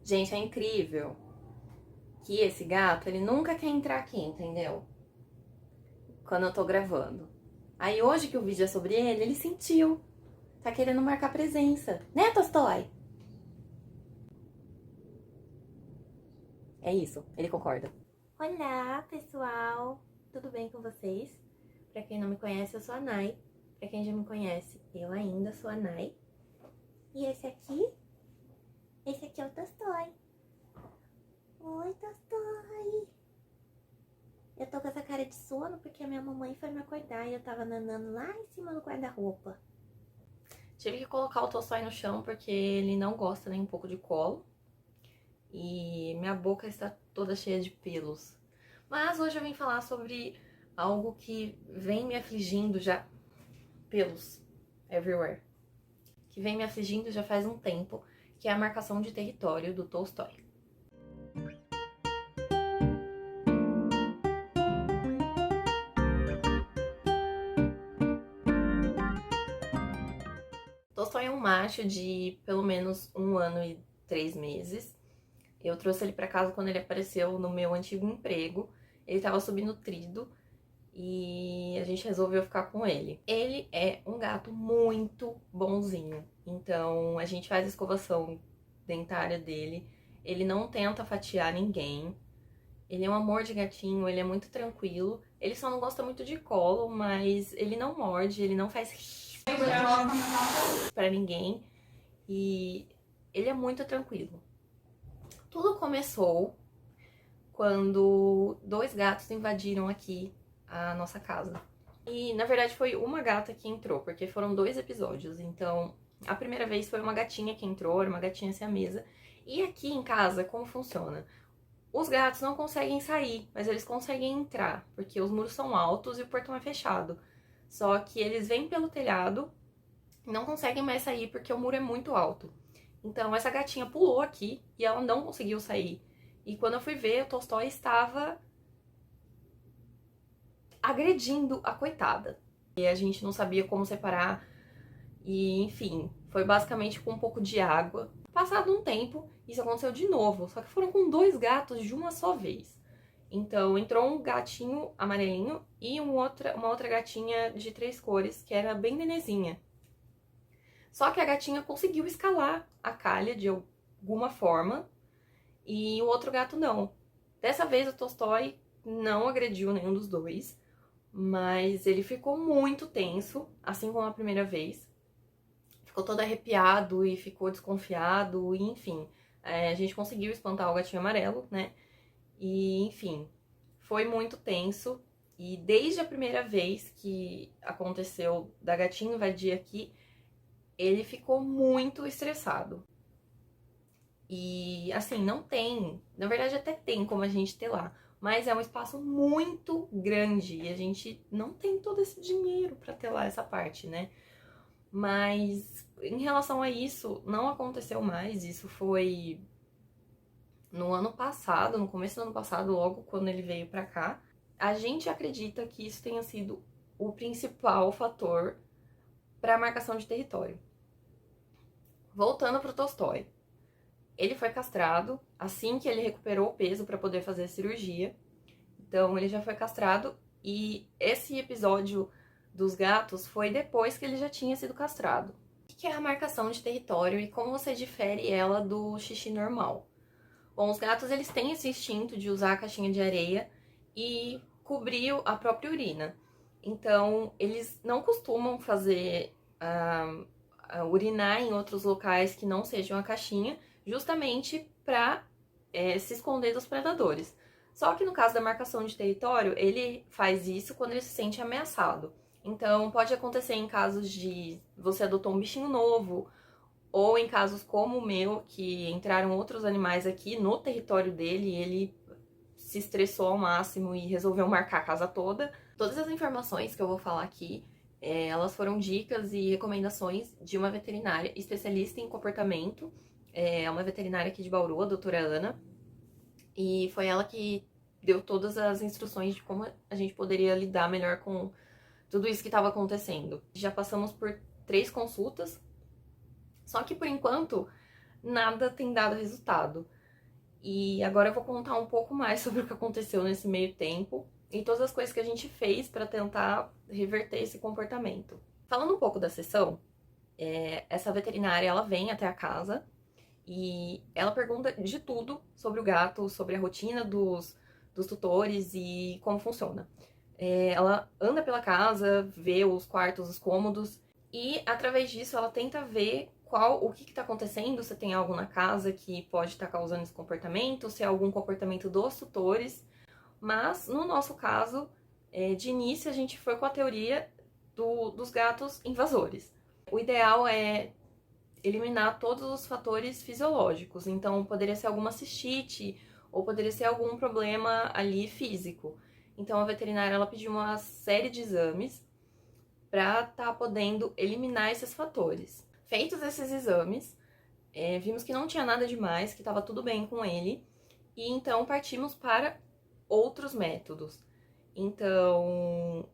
Gente, é incrível que esse gato, ele nunca quer entrar aqui, entendeu? Quando eu tô gravando. Aí hoje que o vídeo é sobre ele sentiu. Tá querendo marcar presença. Né, Tolstói? É isso, ele concorda. Olá, pessoal. Tudo bem com vocês? Pra quem não me conhece, eu sou a Nai. Pra quem já me conhece, eu ainda sou a Nai. E esse aqui é o Tolstói. Oi, Tolstói. Eu tô com essa cara de sono porque a minha mamãe foi me acordar e eu tava nanando lá em cima do guarda-roupa. Tive que colocar o Tolstói no chão porque ele não gosta nem um pouco de colo. E minha boca está toda cheia de pelos. Mas hoje eu vim falar sobre algo que vem me afligindo já... Pelos everywhere. Que vem me afligindo já faz um tempo, que é a marcação de território do Tolstói. Tolstói é um macho de pelo menos 1 ano e 3 meses. Eu trouxe ele pra casa quando ele apareceu no meu antigo emprego. Ele tava subnutrido e a gente resolveu ficar com ele. Ele é um gato muito bonzinho. Então a gente faz a escovação dentária dele. Ele não tenta fatiar ninguém. Ele é um amor de gatinho, ele é muito tranquilo. Ele só não gosta muito de colo, mas ele não morde, ele não faz pra ninguém. E ele é muito tranquilo. Tudo começou quando 2 gatos invadiram aqui a nossa casa. E, na verdade, foi uma gata que entrou, porque foram 2 episódios. Então, a primeira vez foi uma gatinha que entrou, era uma gatinha siamesa. E aqui em casa, como funciona? Os gatos não conseguem sair, mas eles conseguem entrar, porque os muros são altos e o portão é fechado. Só que eles vêm pelo telhado e não conseguem mais sair porque o muro é muito alto. Então essa gatinha pulou aqui e ela não conseguiu sair. E quando eu fui ver, o Tolstói estava agredindo a coitada. E a gente não sabia como separar. E enfim, foi basicamente com um pouco de água. Passado um tempo, isso aconteceu de novo, só que foram com 2 gatos de uma só vez. Então entrou um gatinho amarelinho e uma outra gatinha de 3 cores, que era bem nenezinha. Só que a gatinha conseguiu escalar a calha de alguma forma e o outro gato não. Dessa vez o Tolstói não agrediu nenhum dos 2, mas ele ficou muito tenso, assim como a primeira vez. Ficou todo arrepiado e ficou desconfiado, e enfim. A gente conseguiu espantar o gatinho amarelo, né? E enfim, foi muito tenso. E desde a primeira vez que aconteceu da gatinha invadir aqui, ele ficou muito estressado. E assim, não tem, na verdade até tem como a gente ter lá, mas é um espaço muito grande e a gente não tem todo esse dinheiro pra ter lá essa parte, né? Mas em relação a isso, não aconteceu mais. Isso foi no ano passado, no começo do ano passado, logo quando ele veio pra cá. A gente acredita que isso tenha sido o principal fator para a marcação de território. Voltando pro Tolstói. Ele foi castrado assim que ele recuperou o peso para poder fazer a cirurgia. Então ele já foi castrado e esse episódio dos gatos foi depois que ele já tinha sido castrado. O que é a marcação de território e como você difere ela do xixi normal? Bom, os gatos eles têm esse instinto de usar a caixinha de areia e cobrir a própria urina. Então, eles não costumam fazer urinar em outros locais que não sejam a caixinha, justamente para se esconder dos predadores. Só que no caso da marcação de território, ele faz isso quando ele se sente ameaçado. Então, pode acontecer em casos de você adotou um bichinho novo, ou em casos como o meu, que entraram outros animais aqui no território dele e ele se estressou ao máximo e resolveu marcar a casa toda. Todas as informações que eu vou falar aqui, elas foram dicas e recomendações de uma veterinária especialista em comportamento, uma veterinária aqui de Bauru, a doutora Ana, e foi ela que deu todas as instruções de como a gente poderia lidar melhor com tudo isso que estava acontecendo. Já passamos por 3 consultas, só que por enquanto nada tem dado resultado. E agora eu vou contar um pouco mais sobre o que aconteceu nesse meio tempo e todas as coisas que a gente fez para tentar reverter esse comportamento. Falando um pouco da sessão, essa veterinária ela vem até a casa e ela pergunta de tudo sobre o gato, sobre a rotina dos tutores e como funciona. Ela anda pela casa, vê os quartos, os cômodos, e através disso ela tenta ver o que está acontecendo, se tem algo na casa que pode estar causando esse comportamento, se é algum comportamento dos tutores. Mas no nosso caso, de início a gente foi com a teoria dos gatos invasores. O ideal é eliminar todos os fatores fisiológicos. Então, poderia ser alguma cistite ou poderia ser algum problema ali físico. Então, a veterinária ela pediu uma série de exames para estar podendo eliminar esses fatores. Feitos esses exames, vimos que não tinha nada demais, que estava tudo bem com ele, e então partimos para outros métodos. Então,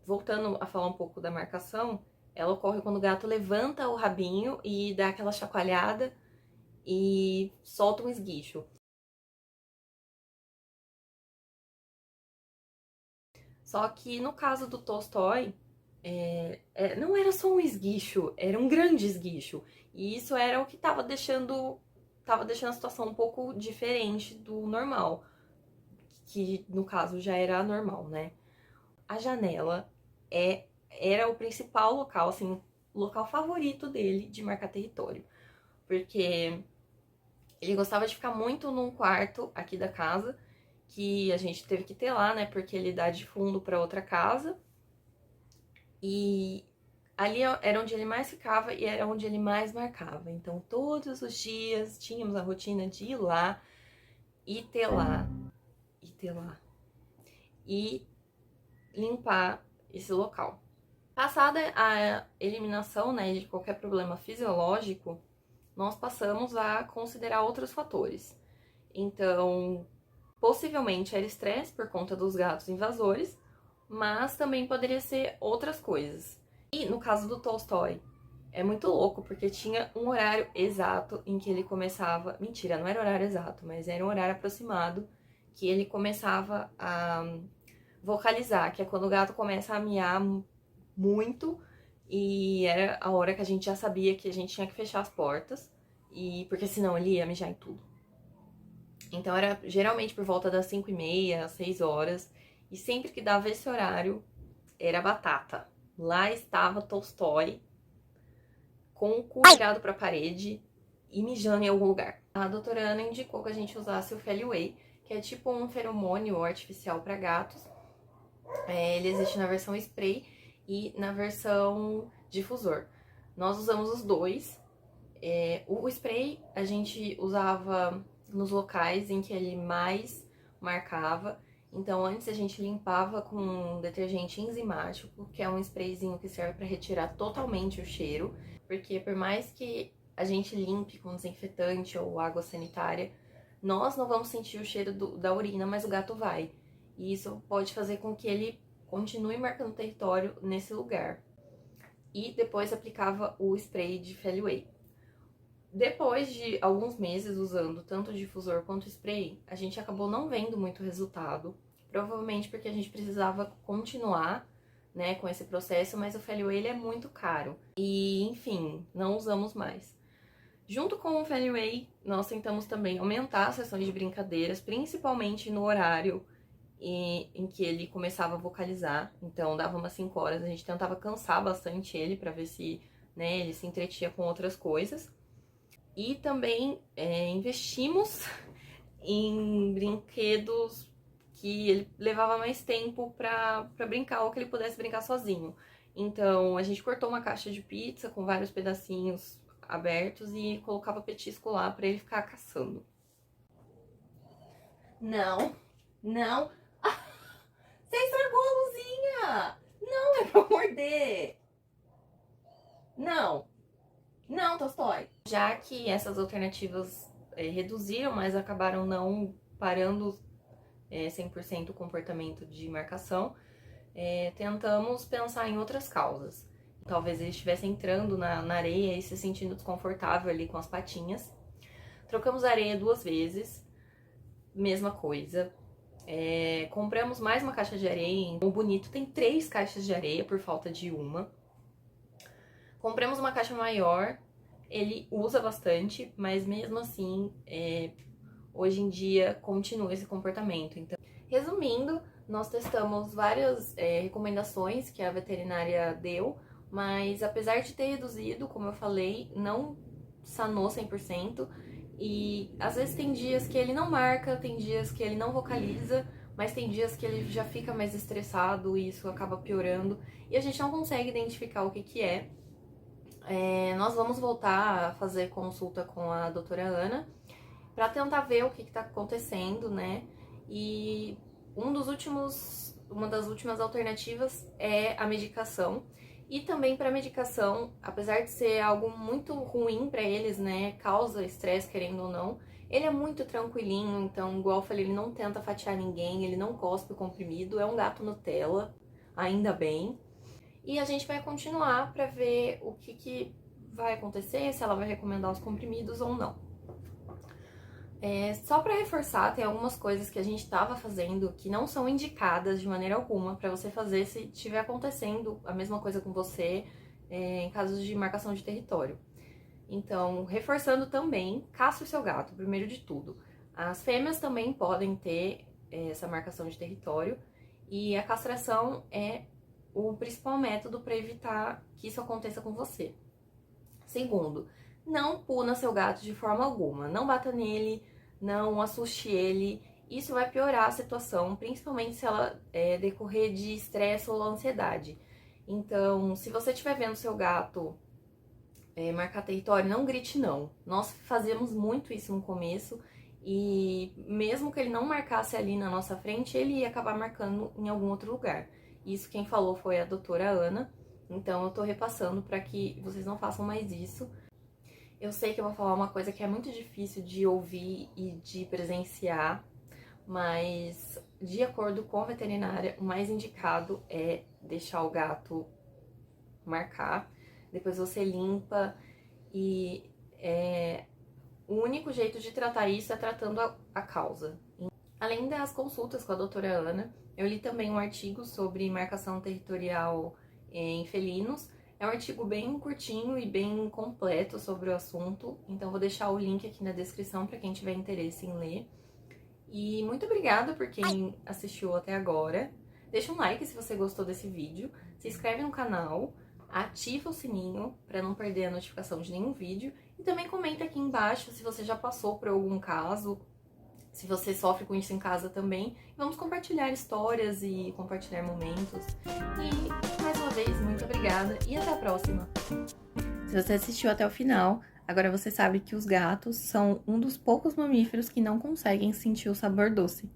voltando a falar um pouco da marcação, ela ocorre quando o gato levanta o rabinho e dá aquela chacoalhada e solta um esguicho. Só que no caso do Tolstói, não era só um esguicho, era um grande esguicho. E isso era o que estava deixando a situação um pouco diferente do normal, que no caso já era anormal, né? A janela era o principal local, assim, o local favorito dele de marcar território. Porque ele gostava de ficar muito num quarto aqui da casa, que a gente teve que ter lá, né? Porque ele dá de fundo para outra casa. E ali era onde ele mais ficava e era onde ele mais marcava. Então, todos os dias tínhamos a rotina de ir lá e ter lá, e ter lá, e limpar esse local. Passada a eliminação, né, de qualquer problema fisiológico, nós passamos a considerar outros fatores. Então, possivelmente era estresse por conta dos gatos invasores, mas também poderia ser outras coisas. E no caso do Tolstói, é muito louco, porque tinha um horário exato em que ele começava. Mentira, não era horário exato, mas era um horário aproximado que ele começava a vocalizar, que é quando o gato começa a miar muito, e era a hora que a gente já sabia que a gente tinha que fechar as portas, e porque senão ele ia mijar em tudo. Então era geralmente por volta das 5h30, 6 horas, e sempre que dava esse horário, era batata. Lá estava Tolstói, com o cu virado para a parede e mijando em algum lugar. A doutora Ana indicou que a gente usasse o Feliway, que é tipo um feromônio artificial para gatos. Ele existe na versão spray e na versão difusor. Nós usamos os dois. O spray a gente usava nos locais em que ele mais marcava. Então, antes a gente limpava com um detergente enzimático, que é um sprayzinho que serve para retirar totalmente o cheiro, porque por mais que a gente limpe com desinfetante ou água sanitária, nós não vamos sentir o cheiro da urina, mas o gato vai. E isso pode fazer com que ele continue marcando território nesse lugar. E depois aplicava o spray de Feliway. Depois de alguns meses usando tanto o difusor quanto o spray, a gente acabou não vendo muito resultado. Provavelmente porque a gente precisava continuar, né, com esse processo, mas o Feliway ele é muito caro. E, enfim, não usamos mais. Junto com o Feliway, nós tentamos também aumentar as sessões de brincadeiras, principalmente no horário em que ele começava a vocalizar. Então, dava umas 5 horas, a gente tentava cansar bastante ele para ver se, né, ele se entretinha com outras coisas. E também investimos em brinquedos que ele levava mais tempo pra brincar ou que ele pudesse brincar sozinho. Então, a gente cortou uma caixa de pizza com vários pedacinhos abertos e colocava petisco lá pra ele ficar caçando. Não, não. Ah, você estragou a luzinha! Não, é pra morder! Não, não, Tolstói. Já que essas alternativas reduziram, mas acabaram não parando 100% o comportamento de marcação, tentamos pensar em outras causas. Talvez ele estivesse entrando na areia e se sentindo desconfortável ali com as patinhas. Trocamos a areia 2 vezes, mesma coisa. Compramos mais uma caixa de areia. O Bonito tem 3 caixas de areia por falta de uma. Compramos uma caixa maior, ele usa bastante, mas mesmo assim, hoje em dia continua esse comportamento. Então, resumindo, nós testamos várias recomendações que a veterinária deu, mas apesar de ter reduzido, como eu falei, não sanou 100%. E às vezes tem dias que ele não marca, tem dias que ele não vocaliza, mas tem dias que ele já fica mais estressado e isso acaba piorando. E a gente não consegue identificar o que que é. Nós vamos voltar a fazer consulta com a doutora Ana para tentar ver o que está acontecendo, né? E uma das últimas alternativas é a medicação. E também para medicação, apesar de ser algo muito ruim para eles, né? Causa estresse, querendo ou não, ele é muito tranquilinho, então, igual eu falei, ele não tenta fatiar ninguém, ele não cospe o comprimido, é um gato Nutella, ainda bem. E a gente vai continuar para ver o que vai acontecer, se ela vai recomendar os comprimidos ou não. Só para reforçar, tem algumas coisas que a gente estava fazendo que não são indicadas de maneira alguma para você fazer se estiver acontecendo a mesma coisa com você em casos de marcação de território. Então, reforçando também, caça o seu gato, primeiro de tudo. As fêmeas também podem ter essa marcação de território e a castração é o principal método para evitar que isso aconteça com você. Segundo, não puna seu gato de forma alguma, não bata nele, não assuste ele. Isso vai piorar a situação, principalmente se ela decorrer de estresse ou ansiedade. Então, se você estiver vendo seu gato marcar território, não grite não. Nós fazíamos muito isso no começo e mesmo que ele não marcasse ali na nossa frente, ele ia acabar marcando em algum outro lugar. Isso quem falou foi a doutora Ana, então eu tô repassando para que vocês não façam mais isso. Eu sei que eu vou falar uma coisa que é muito difícil de ouvir e de presenciar, mas de acordo com a veterinária, o mais indicado é deixar o gato marcar, depois você limpa e o único jeito de tratar isso é tratando a causa. Além das consultas com a doutora Ana, eu li também um artigo sobre marcação territorial em felinos. É um artigo bem curtinho e bem completo sobre o assunto, então vou deixar o link aqui na descrição para quem tiver interesse em ler. E muito obrigada por quem assistiu até agora. Deixa um like se você gostou desse vídeo, se inscreve no canal, ativa o sininho para não perder a notificação de nenhum vídeo e também comenta aqui embaixo se você já passou por algum caso, se você sofre com isso em casa também. Vamos compartilhar histórias e compartilhar momentos. E, mais uma vez, muito obrigada e até a próxima! Se você assistiu até o final, agora você sabe que os gatos são um dos poucos mamíferos que não conseguem sentir o sabor doce.